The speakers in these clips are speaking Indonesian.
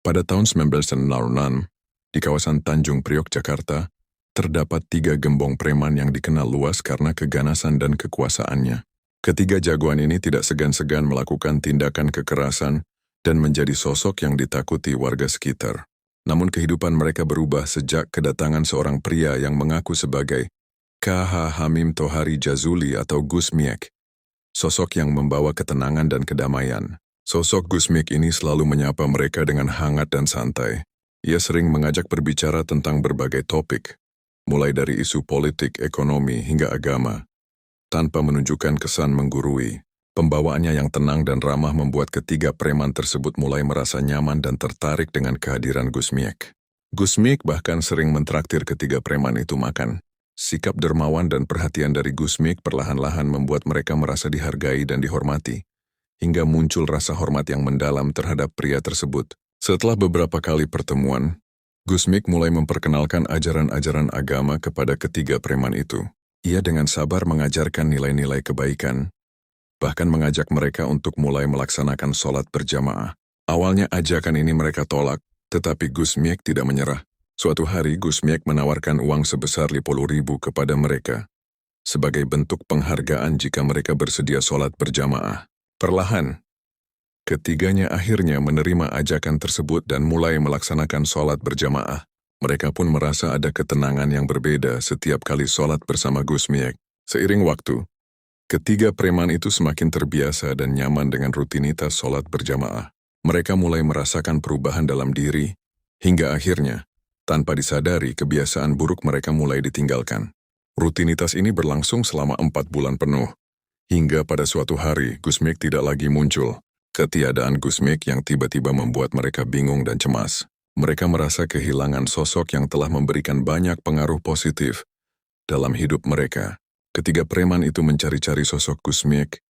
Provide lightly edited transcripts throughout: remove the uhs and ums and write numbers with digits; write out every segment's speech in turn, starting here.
Pada tahun 1906, di kawasan Tanjung Priok, Jakarta, terdapat 3 gembong preman yang dikenal luas karena keganasan dan kekuasaannya. Ketiga jagoan ini tidak segan-segan melakukan tindakan kekerasan dan menjadi sosok yang ditakuti warga sekitar. Namun kehidupan mereka berubah sejak kedatangan seorang pria yang mengaku sebagai K.H. Hamim Tohari Jazuli atau Gus Miek, sosok yang membawa ketenangan dan kedamaian. Sosok Gus Miek ini selalu menyapa mereka dengan hangat dan santai. Ia sering mengajak berbicara tentang berbagai topik, mulai dari isu politik, ekonomi, hingga agama, tanpa menunjukkan kesan menggurui. Pembawaannya yang tenang dan ramah membuat ketiga preman tersebut mulai merasa nyaman dan tertarik dengan kehadiran Gus Miek. Gus Miek bahkan sering mentraktir ketiga preman itu makan. Sikap dermawan dan perhatian dari Gus Miek perlahan-lahan membuat mereka merasa dihargai dan dihormati, hingga muncul rasa hormat yang mendalam terhadap pria tersebut. Setelah beberapa kali pertemuan, Gus Miek mulai memperkenalkan ajaran-ajaran agama kepada ketiga preman itu. Ia dengan sabar mengajarkan nilai-nilai kebaikan, bahkan mengajak mereka untuk mulai melaksanakan sholat berjamaah. Awalnya ajakan ini mereka tolak, tetapi Gus Miek tidak menyerah. Suatu hari Gus Miek menawarkan uang sebesar 50.000 kepada mereka, sebagai bentuk penghargaan jika mereka bersedia sholat berjamaah. Perlahan, ketiganya akhirnya menerima ajakan tersebut dan mulai melaksanakan sholat berjamaah. Mereka pun merasa ada ketenangan yang berbeda setiap kali sholat bersama Gus Miek. Seiring waktu, ketiga preman itu semakin terbiasa dan nyaman dengan rutinitas sholat berjamaah. Mereka mulai merasakan perubahan dalam diri, hingga akhirnya, tanpa disadari kebiasaan buruk mereka mulai ditinggalkan. Rutinitas ini berlangsung selama 4 bulan penuh. Hingga pada suatu hari, Gus Miek tidak lagi muncul. Ketiadaan Gus Miek yang tiba-tiba membuat mereka bingung dan cemas. Mereka merasa kehilangan sosok yang telah memberikan banyak pengaruh positif dalam hidup mereka. Ketiga preman itu mencari-cari sosok Gus Miek,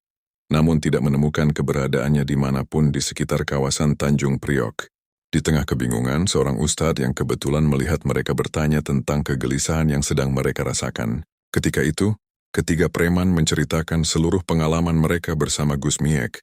namun tidak menemukan keberadaannya dimanapun di sekitar kawasan Tanjung Priok. Di tengah kebingungan, seorang ustadz yang kebetulan melihat mereka bertanya tentang kegelisahan yang sedang mereka rasakan. Ketika itu, ketiga preman menceritakan seluruh pengalaman mereka bersama Gus Miek,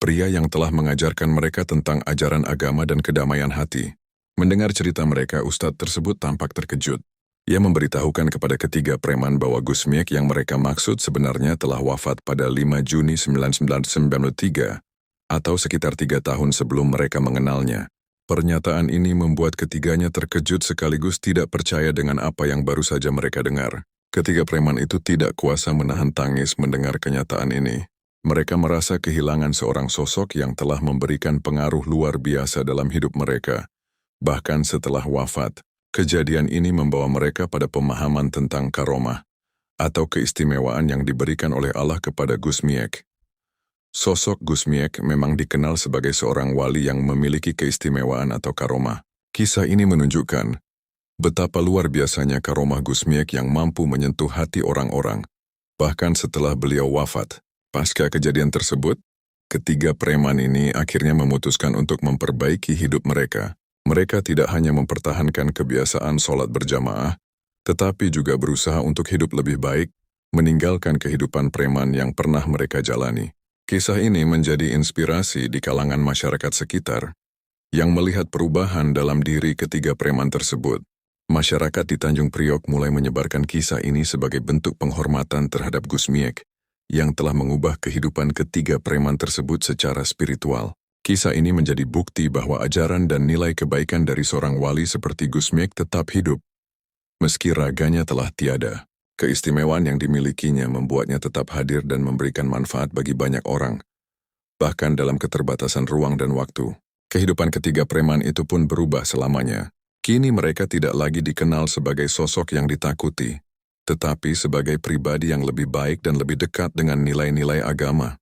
pria yang telah mengajarkan mereka tentang ajaran agama dan kedamaian hati. Mendengar cerita mereka, ustadz tersebut tampak terkejut. Ia memberitahukan kepada ketiga preman bahwa Gus Miek yang mereka maksud sebenarnya telah wafat pada 5 Juni 1993, atau sekitar 3 tahun sebelum mereka mengenalnya. Pernyataan ini membuat ketiganya terkejut sekaligus tidak percaya dengan apa yang baru saja mereka dengar. Ketiga preman itu tidak kuasa menahan tangis mendengar kenyataan ini. Mereka merasa kehilangan seorang sosok yang telah memberikan pengaruh luar biasa dalam hidup mereka. Bahkan setelah wafat, kejadian ini membawa mereka pada pemahaman tentang karomah, atau keistimewaan yang diberikan oleh Allah kepada Gus Miek. Sosok Gus Miek memang dikenal sebagai seorang wali yang memiliki keistimewaan atau karomah. Kisah ini menunjukkan betapa luar biasanya karomah Gus Miek yang mampu menyentuh hati orang-orang, bahkan setelah beliau wafat. Pasca kejadian tersebut, ketiga preman ini akhirnya memutuskan untuk memperbaiki hidup mereka. Mereka tidak hanya mempertahankan kebiasaan sholat berjamaah, tetapi juga berusaha untuk hidup lebih baik, meninggalkan kehidupan preman yang pernah mereka jalani. Kisah ini menjadi inspirasi di kalangan masyarakat sekitar, yang melihat perubahan dalam diri ketiga preman tersebut. Masyarakat di Tanjung Priok mulai menyebarkan kisah ini sebagai bentuk penghormatan terhadap Gus Miek, yang telah mengubah kehidupan ketiga preman tersebut secara spiritual. Kisah ini menjadi bukti bahwa ajaran dan nilai kebaikan dari seorang wali seperti Gus Miek tetap hidup. Meski raganya telah tiada, keistimewaan yang dimilikinya membuatnya tetap hadir dan memberikan manfaat bagi banyak orang, bahkan dalam keterbatasan ruang dan waktu. Kehidupan ketiga preman itu pun berubah selamanya. Kini mereka tidak lagi dikenal sebagai sosok yang ditakuti, tetapi sebagai pribadi yang lebih baik dan lebih dekat dengan nilai-nilai agama.